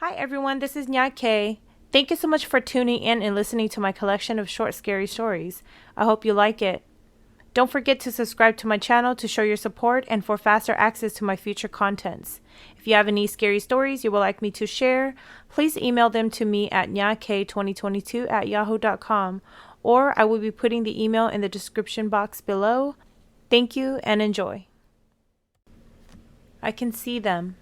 Hi everyone, this is Nya K. Thank you so much for tuning in and listening to my collection of short scary stories. I hope you like it. Don't forget to subscribe to my channel to show your support and for faster access to my future contents. If you have any scary stories you would like me to share, please email them to me at nyk2022@yahoo.com, or I will be putting the email in the description box below. Thank you and enjoy. I can see them.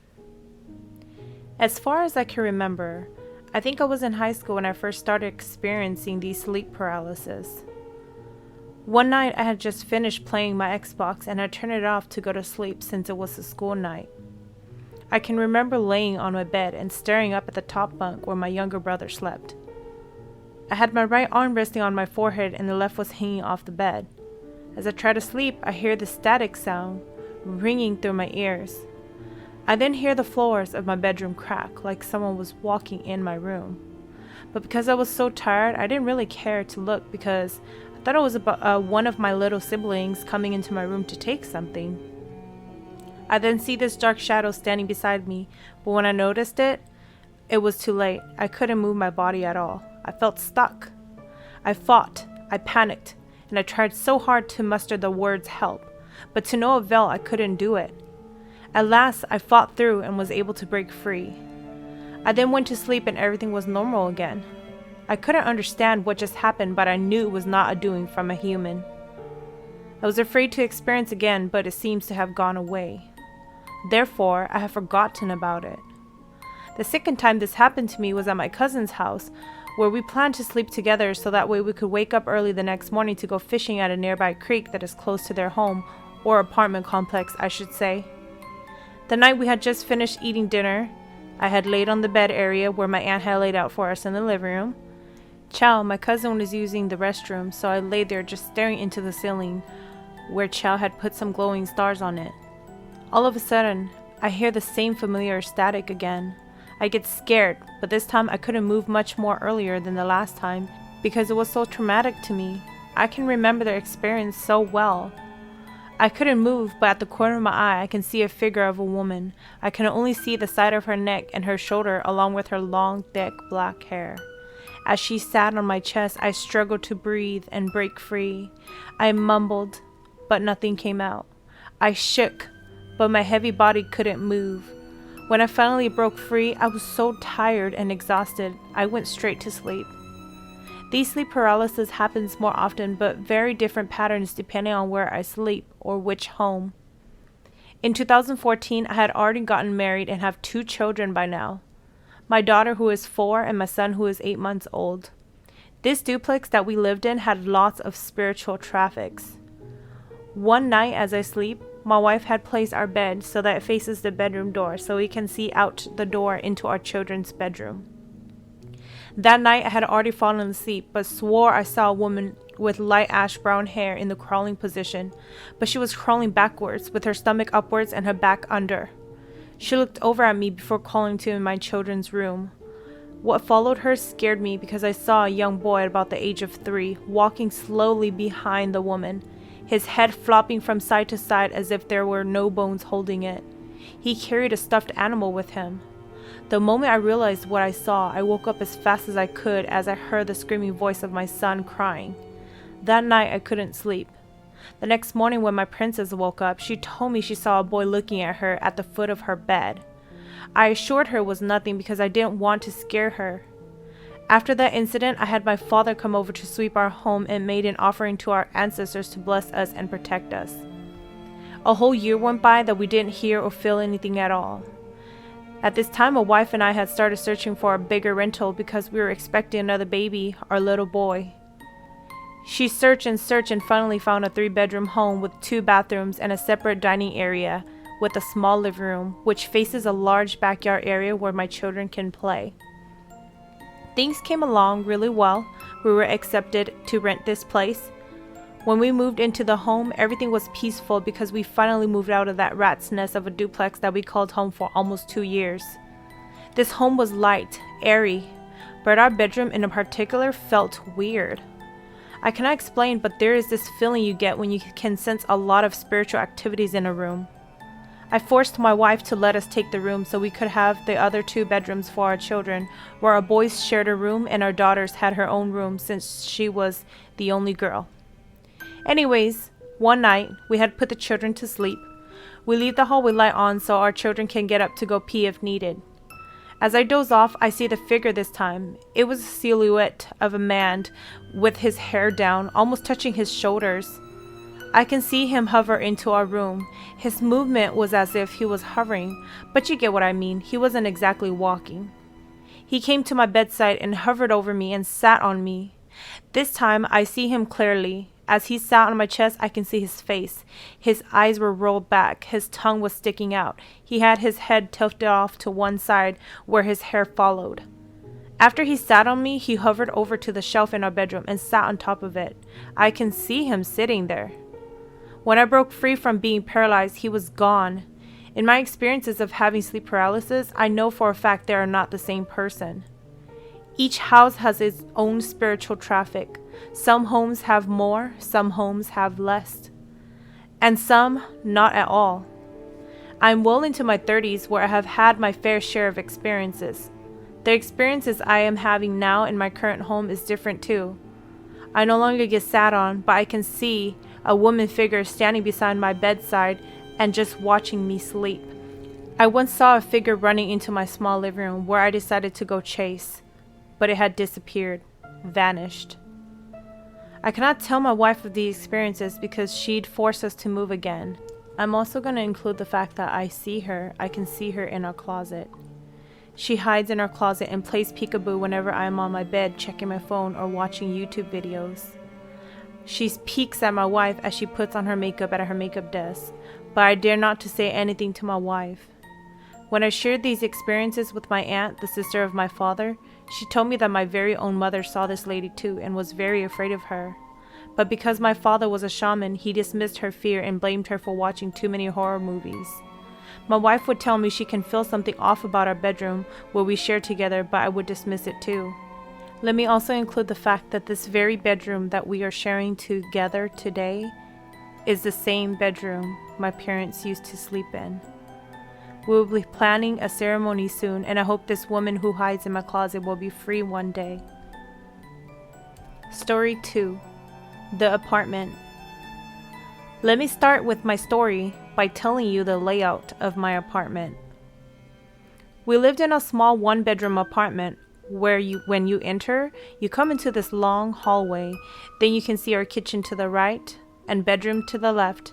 As far as I can remember, I think I was in high school when I first started experiencing these sleep paralysis. One night I had just finished playing my Xbox and I turned it off to go to sleep since it was a school night. I can remember laying on my bed and staring up at the top bunk where my younger brother slept. I had my right arm resting on my forehead and the left was hanging off the bed. As I try to sleep, I hear the static sound ringing through my ears. I then hear the floors of my bedroom crack like someone was walking in my room. But because I was so tired, I didn't really care to look because I thought it was about one of my little siblings coming into my room to take something. I then see this dark shadow standing beside me, but when I noticed it, it was too late. I couldn't move my body at all. I felt stuck. I fought, I panicked, and I tried so hard to muster the words help, but to no avail. I couldn't do it. At last, I fought through and was able to break free. I then went to sleep and everything was normal again. I couldn't understand what just happened, but I knew it was not a doing from a human. I was afraid to experience again, but it seems to have gone away. Therefore, I have forgotten about it. The second time this happened to me was at my cousin's house, where we planned to sleep together so that way we could wake up early the next morning to go fishing at a nearby creek that is close to their home, or apartment complex, I should say. The night we had just finished eating dinner, I had laid on the bed area where my aunt had laid out for us in the living room. Chow, my cousin, was using the restroom, so I lay there just staring into the ceiling where Chow had put some glowing stars on it. All of a sudden, I hear the same familiar static again. I get scared, but this time I couldn't move much more earlier than the last time because it was so traumatic to me. I can remember the experience so well. I couldn't move, but at the corner of my eye, I can see a figure of a woman. I can only see the side of her neck and her shoulder along with her long, thick, black hair. As she sat on my chest, I struggled to breathe and break free. I mumbled, but nothing came out. I shook, but my heavy body couldn't move. When I finally broke free, I was so tired and exhausted, I went straight to sleep. These sleep paralysis happens more often, but very different patterns depending on where I sleep or which home. In 2014, I had already gotten married and have 2 children by now. My daughter, who is 4, and my son, who is 8 months old. This duplex that we lived in had lots of spiritual traffics. One night as I sleep, my wife had placed our bed so that it faces the bedroom door so we can see out the door into our children's bedroom. That night I had already fallen asleep, but swore I saw a woman with light ash brown hair in the crawling position, but she was crawling backwards with her stomach upwards and her back under. She looked over at me before crawling to my children's room. What followed her scared me because I saw a young boy about the age of 3 walking slowly behind the woman, his head flopping from side to side as if there were no bones holding it. He carried a stuffed animal with him. The moment I realized what I saw, I woke up as fast as I could as I heard the screaming voice of my son crying. That night I couldn't sleep. The next morning when my princess woke up, she told me she saw a boy looking at her at the foot of her bed. I assured her it was nothing because I didn't want to scare her. After that incident, I had my father come over to sweep our home and made an offering to our ancestors to bless us and protect us. A whole year went by that we didn't hear or feel anything at all. At this time, my wife and I had started searching for a bigger rental because we were expecting another baby, our little boy. She searched and finally found a 3-bedroom home with 2 bathrooms and a separate dining area with a small living room, which faces a large backyard area where my children can play. Things came along really well. We were accepted to rent this place. When we moved into the home, everything was peaceful because we finally moved out of that rat's nest of a duplex that we called home for almost 2 years. This home was light, airy, but our bedroom in particular felt weird. I cannot explain, but there is this feeling you get when you can sense a lot of spiritual activities in a room. I forced my wife to let us take the room so we could have the other 2 bedrooms for our children, where our boys shared a room and our daughters had her own room since she was the only girl. Anyways, one night, we had put the children to sleep. We leave the hallway light on so our children can get up to go pee if needed. As I doze off, I see the figure this time. It was a silhouette of a man with his hair down, almost touching his shoulders. I can see him hover into our room. His movement was as if he was hovering, but you get what I mean. He wasn't exactly walking. He came to my bedside and hovered over me and sat on me. This time, I see him clearly. As he sat on my chest, I can see his face. His eyes were rolled back. His tongue was sticking out. He had his head tilted off to one side where his hair followed. After he sat on me, he hovered over to the shelf in our bedroom and sat on top of it. I can see him sitting there. When I broke free from being paralyzed, he was gone. In my experiences of having sleep paralysis, I know for a fact they are not the same person. Each house has its own spiritual traffic. Some homes have more, some homes have less, and some not at all. I'm well into my 30s where I have had my fair share of experiences. The experiences I am having now in my current home is different too. I no longer get sat on, but I can see a woman figure standing beside my bedside and just watching me sleep. I once saw a figure running into my small living room where I decided to go chase, but it had disappeared, vanished. I cannot tell my wife of the experiences because she'd force us to move again. I'm also going to include the fact that I can see her in our closet. She hides in our closet and plays peekaboo whenever I am on my bed checking my phone or watching YouTube videos. She peeks at my wife as she puts on her makeup at her makeup desk, but I dare not to say anything to my wife. When I shared these experiences with my aunt, the sister of my father, she told me that my very own mother saw this lady too and was very afraid of her. But because my father was a shaman, he dismissed her fear and blamed her for watching too many horror movies. My wife would tell me she can feel something off about our bedroom where we share together, but I would dismiss it too. Let me also include the fact that this very bedroom that we are sharing together today is the same bedroom my parents used to sleep in. We will be planning a ceremony soon, and I hope this woman who hides in my closet will be free one day. Story 2. The apartment. Let me start with my story by telling you the layout of my apartment. We lived in a small 1-bedroom apartment where when you enter, you come into this long hallway. Then you can see our kitchen to the right and bedroom to the left.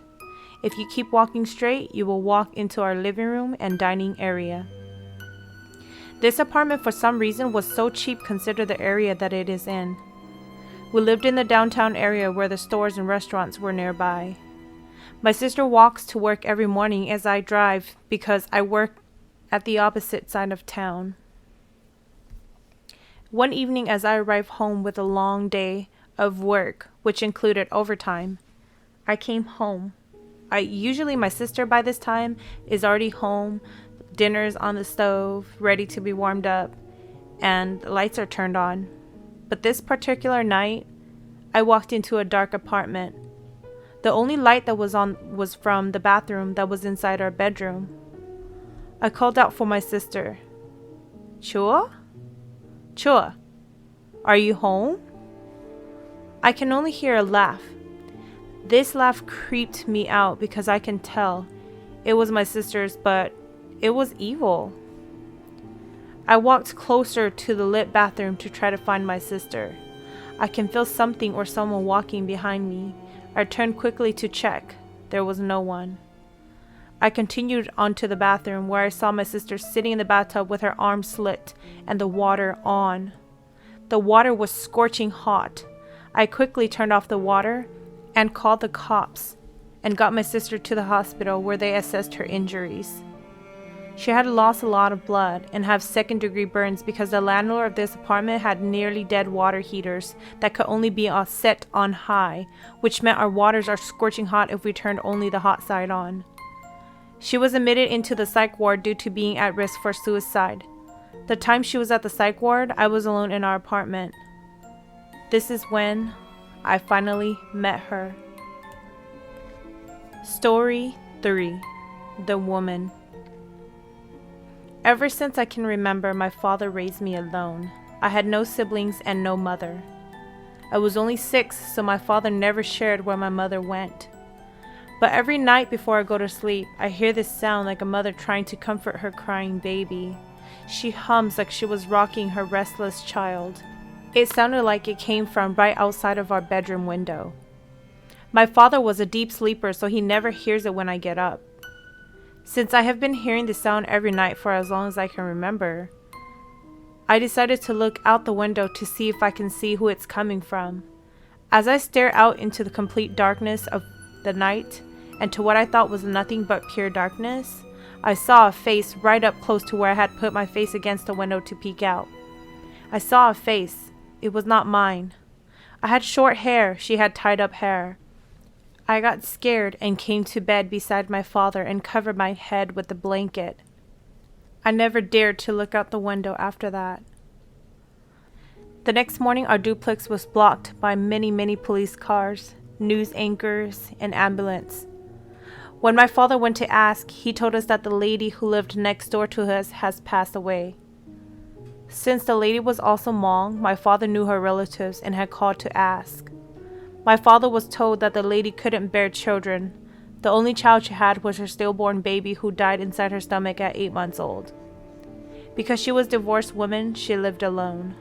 If you keep walking straight, you will walk into our living room and dining area. This apartment for some reason was so cheap considering the area that it is in. We lived in the downtown area where the stores and restaurants were nearby. My sister walks to work every morning as I drive because I work at the opposite side of town. One evening as I arrived home with a long day of work, which included overtime, I came home. Usually my sister by this time is already home, dinner's on the stove, ready to be warmed up, and the lights are turned on. But this particular night, I walked into a dark apartment. The only light that was on was from the bathroom that was inside our bedroom. I called out for my sister. Chua? Chua, are you home? I can only hear a laugh. This laugh creeped me out because I can tell it was my sister's, but it was evil. I walked closer to the lit bathroom to try to find my sister. I can feel something or someone walking behind me. I turned quickly to check. There was no one. I continued onto the bathroom where I saw my sister sitting in the bathtub with her arms slit and the water on. The water was scorching hot. I quickly turned off the water and called the cops and got my sister to the hospital where they assessed her injuries. She had lost a lot of blood and have second-degree burns because the landlord of this apartment had nearly dead water heaters that could only be set on high, which meant our waters are scorching hot if we turned only the hot side on. She was admitted into the psych ward due to being at risk for suicide. The time she was at the psych ward, I was alone in our apartment. This is when I finally met her. Story 3. The woman. Ever since I can remember, my father raised me alone. I had no siblings and no mother. I was only 6, so my father never shared where my mother went. But every night before I go to sleep, I hear this sound like a mother trying to comfort her crying baby. She hums like she was rocking her restless child. It sounded like it came from right outside of our bedroom window. My father was a deep sleeper, so he never hears it when I get up. Since I have been hearing the sound every night for as long as I can remember, I decided to look out the window to see if I can see who it's coming from. As I stare out into the complete darkness of the night and to what I thought was nothing but pure darkness, I saw a face right up close to where I had put my face against the window to peek out. I saw a face. It was not mine. I had short hair. She had tied up hair. I got scared and came to bed beside my father and covered my head with the blanket. I never dared to look out the window after that. The next morning, our duplex was blocked by many police cars, news anchors, and ambulance. When my father went to ask, he told us that the lady who lived next door to us has passed away. Since the lady was also Hmong, my father knew her relatives and had called to ask. My father was told that the lady couldn't bear children. The only child she had was her stillborn baby who died inside her stomach at 8 months old. Because she was a divorced woman, she lived alone.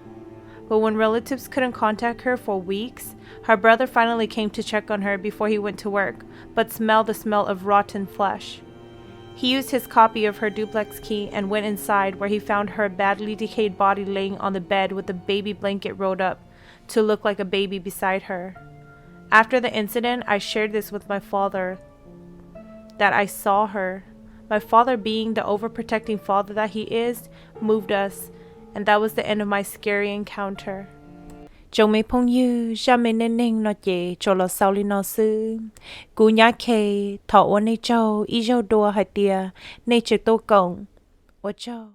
But when relatives couldn't contact her for weeks, her brother finally came to check on her before he went to work, but smelled the smell of rotten flesh. He used his copy of her duplex key and went inside, where he found her badly decayed body laying on the bed with a baby blanket rolled up to look like a baby beside her. After the incident, I shared this with my father, that I saw her. My father, being the overprotecting father that he is, moved us, and that was the end of my scary encounter. Chồng mê phong như ra mê nên nên nó dễ cho lo sau li nó sư cú nhá kê thọ ô nê châu y dâu đùa hai tia nê trực tô cổng ô châu